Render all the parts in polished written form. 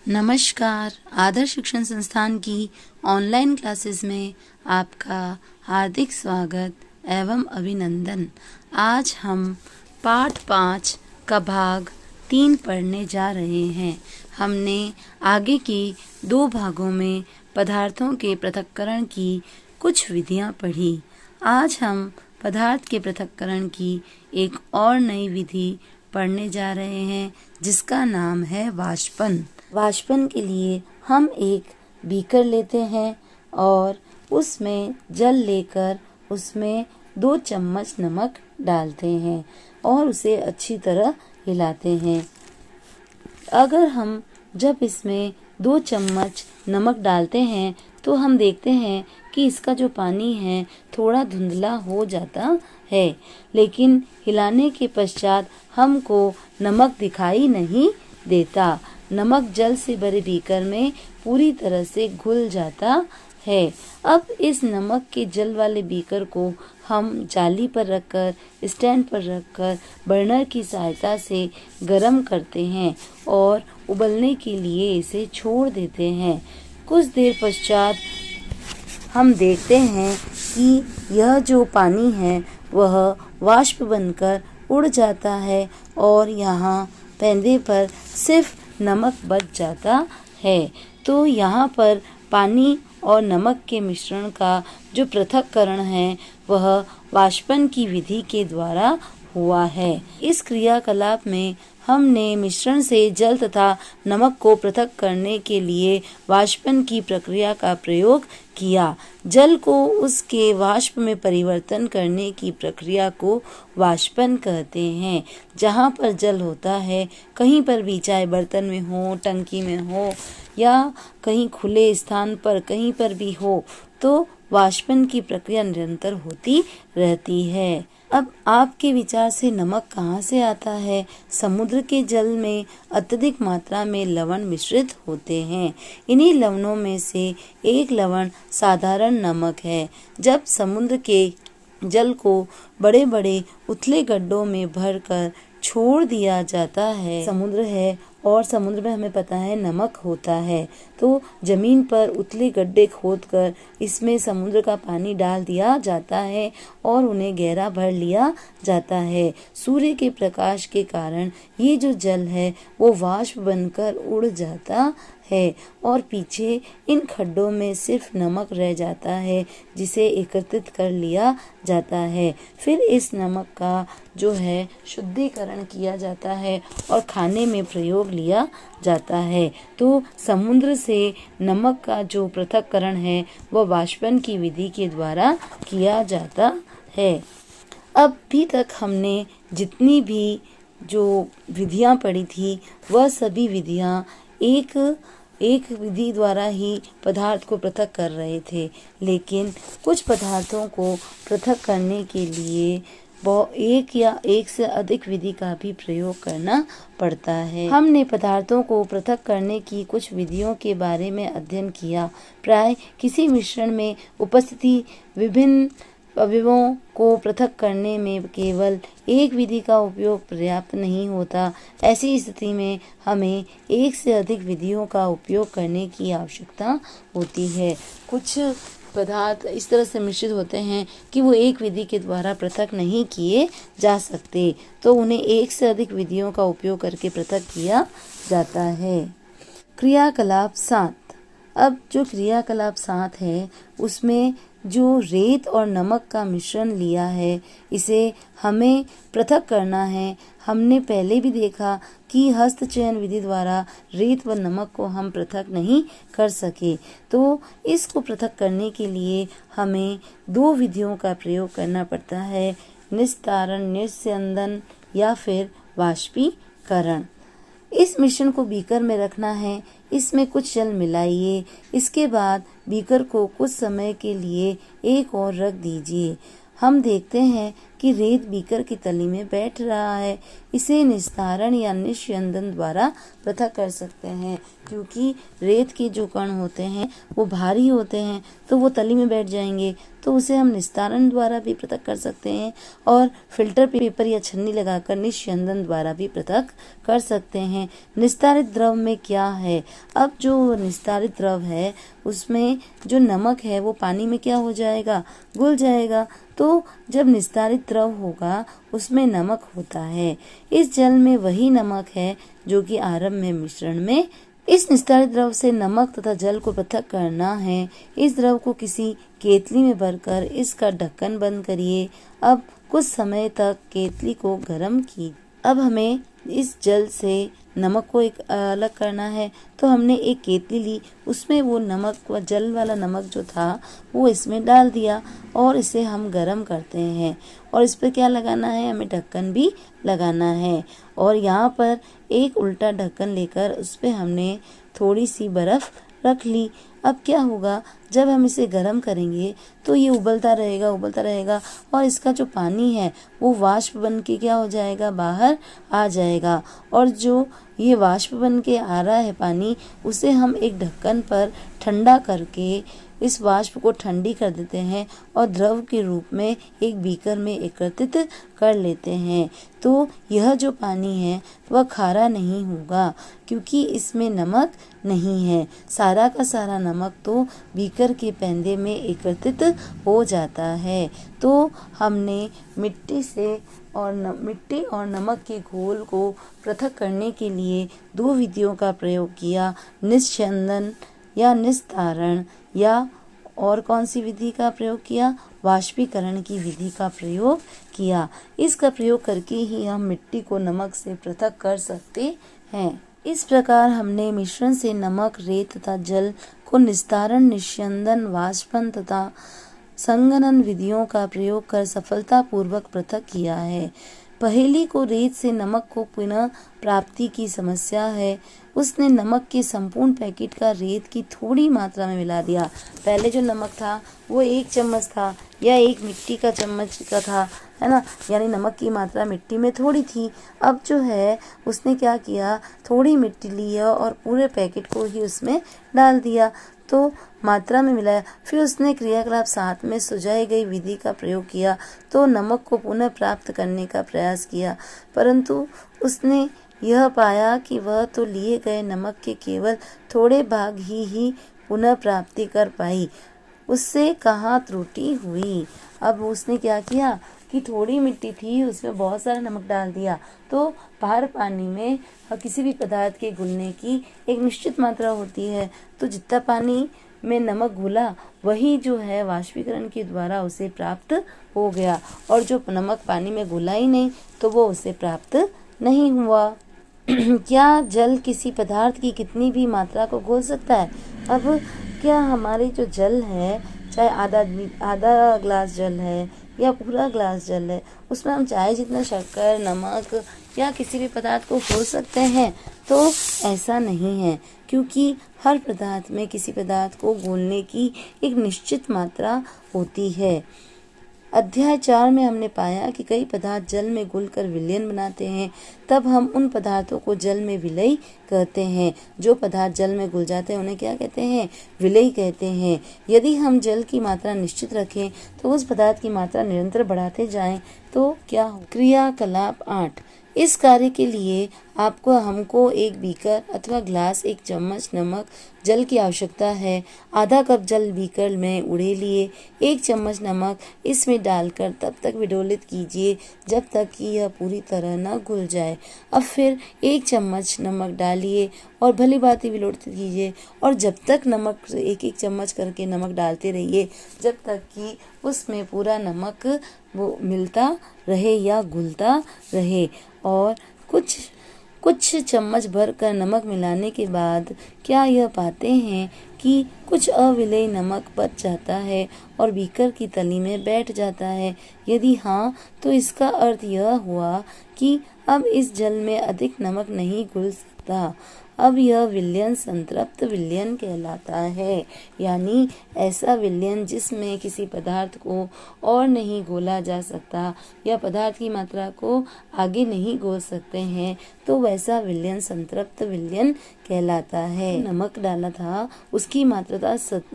नमस्कार। आदर्श शिक्षण संस्थान की ऑनलाइन क्लासेस में आपका हार्दिक स्वागत एवं अभिनंदन। आज हम पाठ 5 का भाग 3 पढ़ने जा रहे हैं। हमने आगे की 2 भागों में पदार्थों के पृथक्करण की कुछ विधियां पढ़ी। आज हम पदार्थ के पृथक्करण की एक और नई विधि पढ़ने जा रहे हैं, जिसका नाम है वाष्पन। वाष्पन के लिए हम एक बीकर लेते हैं और उसमें जल लेकर उसमें 2 चम्मच नमक डालते हैं और उसे अच्छी तरह हिलाते हैं। अगर हम जब इसमें 2 चम्मच नमक डालते हैं तो हम देखते हैं कि इसका जो पानी है थोड़ा धुंधला हो जाता है, लेकिन हिलाने के पश्चात हमको नमक दिखाई नहीं देता। नमक जल से भरे बीकर में पूरी तरह से घुल जाता है। अब इस नमक के जल वाले बीकर को हम जाली पर रखकर, स्टैंड पर रखकर बर्नर की सहायता से गर्म करते हैं और उबलने के लिए इसे छोड़ देते हैं। कुछ देर पश्चात हम देखते हैं कि यह जो पानी है वह वाष्प बनकर उड़ जाता है और यहाँ पैंदे पर सिर्फ नमक बच जाता है। तो यहाँ पर पानी और नमक के मिश्रण का जो पृथक्करण है वह वाष्पन की विधि के द्वारा हुआ है। इस क्रियाकलाप में हमने मिश्रण से जल तथा नमक को पृथक करने के लिए वाष्पन की प्रक्रिया का प्रयोग किया। जल को उसके वाष्प में परिवर्तन करने की प्रक्रिया को वाष्पन कहते हैं। जहाँ पर जल होता है, कहीं पर भी, चाहे बर्तन में हो, टंकी में हो या कहीं खुले स्थान पर कहीं पर भी हो, तो वाष्पन की प्रक्रिया निरंतर होती रहती है। अब आपके विचार से नमक कहाँ से आता है? समुद्र के जल में अत्यधिक मात्रा में लवण मिश्रित होते हैं। इन्हीं लवणों में से एक लवण साधारण नमक है। जब समुद्र के जल को बड़े बड़े उथले गड्ढों में भरकर छोड़ दिया जाता है, समुद्र है और समुद्र में हमें पता है नमक होता है, तो जमीन पर उथले गड्ढे खोदकर इसमें समुद्र का पानी डाल दिया जाता है और उन्हें गहरा भर लिया जाता है। सूर्य के प्रकाश के कारण ये जो जल है वो वाष्प बनकर उड़ जाता है और पीछे इन खड्डों में सिर्फ नमक रह जाता है, जिसे एकत्रित कर लिया जाता है। फिर इस नमक का जो है शुद्धिकरण किया जाता है और खाने में प्रयोग लिया जाता है। तो समुद्र से नमक का जो पृथक्करण है वह वाष्पन की विधि के द्वारा किया जाता है। अब भी तक हमने जितनी भी जो विधियां पढ़ी थी वह सभी विधियां एक विधि द्वारा ही पदार्थ को पृथक कर रहे थे, लेकिन कुछ पदार्थों को पृथक करने के लिए एक या एक से अधिक विधि का भी प्रयोग करना पड़ता है। हमने पदार्थों को पृथक करने की कुछ विधियों के बारे में अध्ययन किया। प्राय किसी मिश्रण में उपस्थिति विभिन्न अवयवों को पृथक करने में केवल एक विधि का उपयोग पर्याप्त नहीं होता। ऐसी स्थिति में हमें एक से अधिक विधियों का उपयोग करने की आवश्यकता होती है। कुछ पदार्थ इस तरह से मिश्रित होते हैं कि वो एक विधि के द्वारा पृथक नहीं किए जा सकते, तो उन्हें एक से अधिक विधियों का उपयोग करके पृथक किया जाता है। क्रियाकलाप 7। अब जो क्रियाकलाप 7 है उसमें जो रेत और नमक का मिश्रण लिया है इसे हमें पृथक करना है। हमने पहले भी देखा कि हस्त चयन विधि द्वारा रेत व नमक को हम पृथक नहीं कर सके, तो इसको पृथक करने के लिए हमें 2 विधियों का प्रयोग करना पड़ता है, निस्तारण, निस्यंदन या फिर वाष्पीकरण। इस मिश्रण को बीकर में रखना है, इसमें कुछ जल मिलाइए, इसके बाद बीकर को कुछ समय के लिए एक ओर रख दीजिए। हम देखते हैं कि रेत बीकर की तली में बैठ रहा है। इसे निस्तारण या निस्यंदन द्वारा पृथक कर सकते हैं, क्योंकि रेत के जो कण होते हैं वो भारी होते हैं तो वो तली में बैठ जाएंगे, तो उसे हम निस्तारण द्वारा भी पृथक कर सकते हैं और फिल्टर पेपर या छन्नी लगाकर निस्यंदन द्वारा भी पृथक कर सकते हैं। निस्तारित द्रव में क्या है? अब जो निस्तारित द्रव है उसमें जो नमक है वो पानी में क्या हो जाएगा? घुल जाएगा। तो जब निस्तारित द्रव होगा उसमें नमक होता है। इस जल में वही नमक है जो कि आरंभ में मिश्रण में। इस निस्तारित द्रव से नमक तथा जल को पृथक करना है। इस द्रव को किसी केतली में भरकर इसका ढक्कन बंद करिए। अब कुछ समय तक केतली को गर्म की। अब हमें इस जल से नमक को एक अलग करना है, तो हमने एक केतली ली, उसमें वो नमक व जल वाला नमक जो था वो इसमें डाल दिया और इसे हम गर्म करते हैं। और इस पर क्या लगाना है? हमें ढक्कन भी लगाना है। और यहाँ पर एक उल्टा ढक्कन लेकर उस पर हमने थोड़ी सी बर्फ रख ली। अब क्या होगा? जब हम इसे गर्म करेंगे तो ये उबलता रहेगा और इसका जो पानी है वो वाष्प बन के क्या हो जाएगा? बाहर आ जाएगा। और जो ये वाष्प बन के आ रहा है पानी, उसे हम एक ढक्कन पर ठंडा करके इस वाष्प को ठंडी कर देते हैं और द्रव के रूप में एक बीकर में एकत्रित कर लेते हैं। तो यह जो पानी है वह खारा नहीं होगा, क्योंकि इसमें नमक नहीं है। सारा का सारा नमक तो बीकर के पैंदे में एकत्रित हो जाता है। तो हमने मिट्टी और नमक के घोल को पृथक करने के लिए दो विधियों का प्रयोग किया, निस्यंदन या निस्तारण, या और कौन सी विधि का प्रयोग किया? वाष्पीकरण की विधि का प्रयोग किया। इसका प्रयोग करके ही हम मिट्टी को नमक से पृथक कर सकते हैं। इस प्रकार हमने मिश्रण से नमक, रेत तथा जल को निस्तारण, निस्यंदन, वाष्पन तथा संघनन विधियों का प्रयोग कर सफलतापूर्वक पृथक किया है। पहेली को रेत से नमक को पुनः प्राप्ति की समस्या है। उसने नमक के संपूर्ण पैकेट का रेत की थोड़ी मात्रा में मिला दिया। पहले जो नमक था वो 1 चम्मच था या 1 मिट्टी का चम्मच का था, है ना, यानी नमक की मात्रा मिट्टी में थोड़ी थी। अब जो है उसने क्या किया? थोड़ी मिट्टी ली और पूरे पैकेट को ही उसमें डाल दिया, तो मात्रा में मिलाया। फिर उसने क्रियाकलाप 7 में सुझाई गई विधि का प्रयोग किया, तो नमक को पुनः प्राप्त करने का प्रयास किया, परंतु उसने यह पाया कि वह तो लिए गए नमक के केवल थोड़े भाग ही पुनः प्राप्ति कर पाई। उससे कहाँ त्रुटि हुई? अब उसने क्या किया कि थोड़ी मिट्टी थी, उसमें बहुत सारा नमक डाल दिया, तो बाहर पानी में किसी भी पदार्थ के घुलने की एक निश्चित मात्रा होती है, तो जितना पानी में नमक घुला वही जो है वाष्पीकरण के द्वारा उसे प्राप्त हो गया, और जो नमक पानी में घुला ही नहीं तो वो उसे प्राप्त नहीं हुआ। क्या जल किसी पदार्थ की कितनी भी मात्रा को घोल सकता है? अब क्या हमारी जो जल है, चाहे आधा ग्लास जल है या पूरा ग्लास जल है, उसमें हम चाहे जितना शक्कर, नमक या किसी भी पदार्थ को घोल सकते हैं? तो ऐसा नहीं है, क्योंकि हर पदार्थ में किसी पदार्थ को घोलने की एक निश्चित मात्रा होती है। अध्याय 4 में हमने पाया कि कई पदार्थ जल में घुलकर विलयन बनाते हैं, तब हम उन पदार्थों को जल में विलय कहते हैं। जो पदार्थ जल में घुल जाते हैं उन्हें क्या कहते हैं? विलय कहते हैं। यदि हम जल की मात्रा निश्चित रखें तो उस पदार्थ की मात्रा निरंतर बढ़ाते जाएं तो क्या हो? क्रियाकलाप 8। इस कार्य के लिए हमको एक बीकर अथवा ग्लास, 1 चम्मच नमक, जल की आवश्यकता है। आधा कप जल बीकर में उड़े लिए, 1 चम्मच नमक इसमें डालकर तब तक विडोलित कीजिए जब तक कि यह पूरी तरह न घुल जाए। अब फिर 1 चम्मच नमक डालिए और भली भांति विलोड़ित कीजिए, और जब तक नमक 1-1 चम्मच करके नमक डालते रहिए जब तक कि उसमें पूरा नमक वो मिलता रहे या घुलता रहे। और कुछ चम्मच भर कर नमक मिलाने के बाद क्या यह पाते हैं कि कुछ अविलेय नमक बच जाता है और बीकर की तली में बैठ जाता है? यदि हाँ, तो इसका अर्थ यह हुआ कि अब इस जल में अधिक नमक नहीं घुल सकता। अब यह विलयन संतृप्त विलयन कहलाता है, यानी ऐसा विलयन जिसमें किसी पदार्थ को और नहीं घोला जा सकता या पदार्थ की मात्रा को आगे नहीं घोल सकते हैं, तो वैसा विलयन संतृप्त विलयन कहलाता है। नमक डाला था, उसकी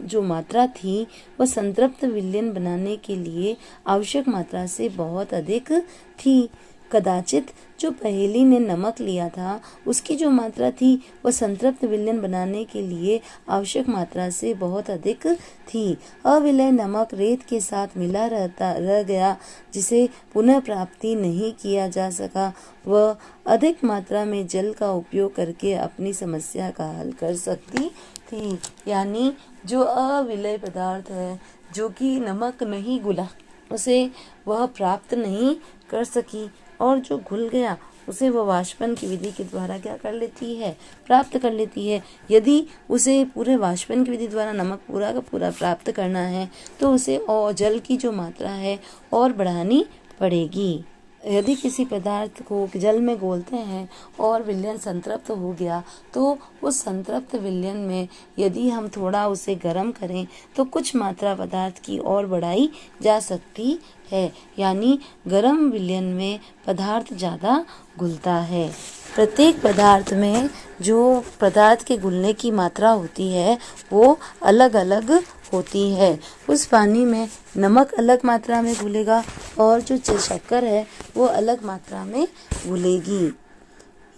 जो मात्रा थी वह संतृप्त विलयन बनाने के लिए आवश्यक मात्रा से बहुत अधिक थी। कदाचित जो पहेली ने नमक लिया था उसकी जो मात्रा थी वह संतृप्त विलयन बनाने के लिए आवश्यक मात्रा से बहुत अधिक थी। अविलय नमक रेत के साथ मिला रह गया, जिसे पुनः प्राप्ति नहीं किया जा सका। वह अधिक मात्रा में जल का उपयोग करके अपनी समस्या का हल कर सकती थी। यानी जो अविलय पदार्थ है, जो कि नमक नहीं घुला, उसे वह प्राप्त नहीं कर सकी, और जो घुल गया उसे वह वाष्पन की विधि के द्वारा क्या कर लेती है, प्राप्त कर लेती है। यदि उसे पूरे वाष्पन की विधि द्वारा नमक पूरा का पूरा प्राप्त करना है तो उसे और जल की जो मात्रा है और बढ़ानी पड़ेगी। यदि किसी पदार्थ को जल में घोलते हैं और विलयन संतृप्त हो गया, तो उस संतृप्त विलयन में यदि हम थोड़ा उसे गर्म करें तो कुछ मात्रा पदार्थ की और बढ़ाई जा सकती है, यानी गर्म विलयन में पदार्थ ज़्यादा घुलता है। प्रत्येक पदार्थ में जो पदार्थ के घुलने की मात्रा होती है वो अलग अलग होती है। उस पानी में नमक अलग मात्रा में घुलेगा और जो शक्कर है वो अलग मात्रा में घुलेगी।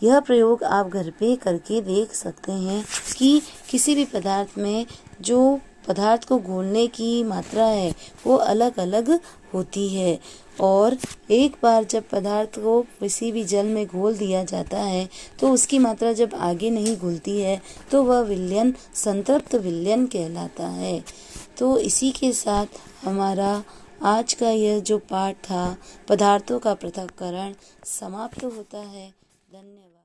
यह प्रयोग आप घर पे करके देख सकते हैं कि किसी भी पदार्थ में जो पदार्थ को घोलने की मात्रा है वो अलग अलग होती है, और एक बार जब पदार्थ को किसी भी जल में घोल दिया जाता है तो उसकी मात्रा जब आगे नहीं घुलती है तो वह विलयन संतृप्त विलयन कहलाता है। तो इसी के साथ हमारा आज का यह जो पाठ था पदार्थों का पृथक्करण समाप्त होता है। धन्यवाद।